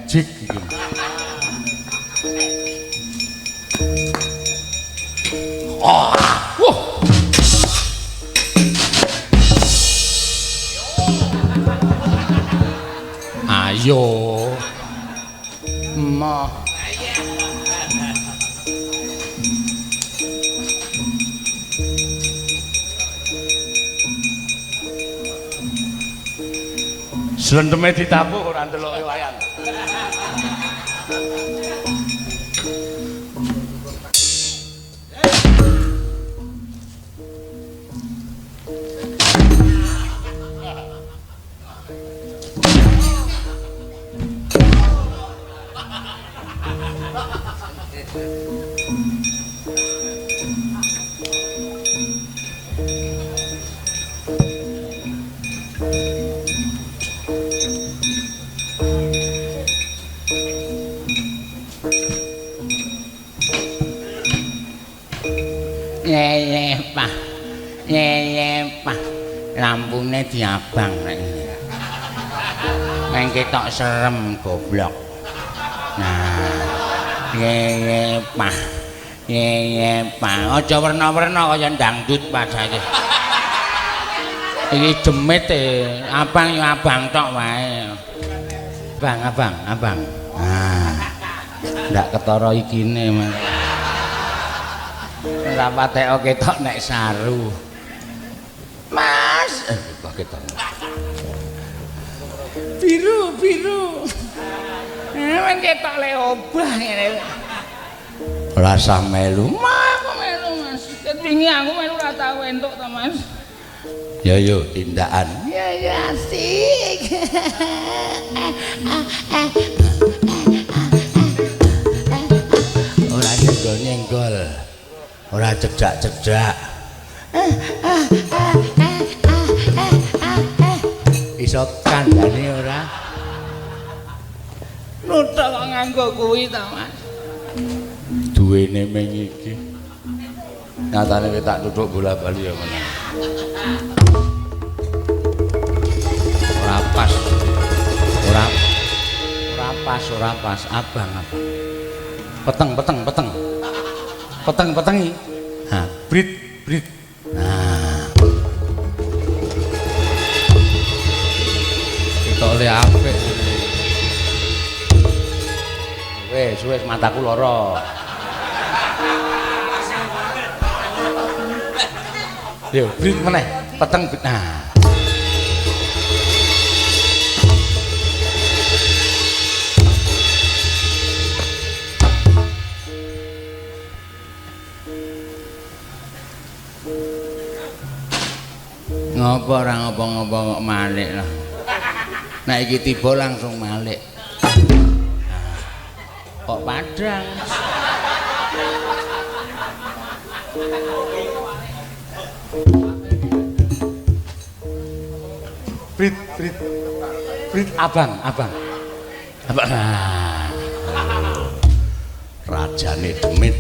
magic iki. Oh, wah. Ayo. Mah. Slendeme ditapuk ora ndeloke wayan. Pak. Lampune diabang nek. Mengke tok serem goblok. Nah. Pak. Pak. Aja werna-werna kaya dangdut padake. Iki demit abang yo abang tok wae. Abang. Nah. Ndak ketara ikine, Mas. Ora patek ketok nek saru. Mas, kok ketok. Biru. Men ketok le obah ngene. Ora usah melu. Aku melu, Mas. Ket wingi aku melu ora tau entuk to, Mas. Ya yo tindakan. Ya asik. Ora nyenggol. Ora cedak-cedak. Iso kandhane ora. Nuthuk kok nganggo kuwi ta, Mas. Duwene ming iki. Nyatane wis tak tuthuk bola-bali ya ngono. Ora pas. Abang. Petengi. Ha, brit. Nah. Ketok le apik. Wis mataku lara. Yo, brit meneh, peteng. Nah. Ngopo ora ngopo-ngopo kok malik lah. Nek iki tiba langsung malik. Kok padang. Brit abang. Rajane demit.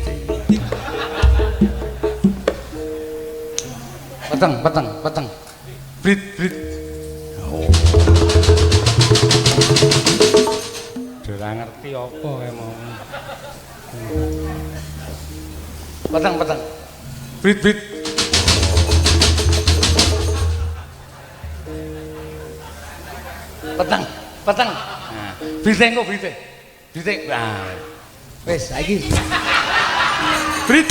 Peteng. Brit. Oh. Ora ngerti apa kae mau. Peteng. Brit. Peteng. Nah, brite. Nah. Wis saiki. Brit.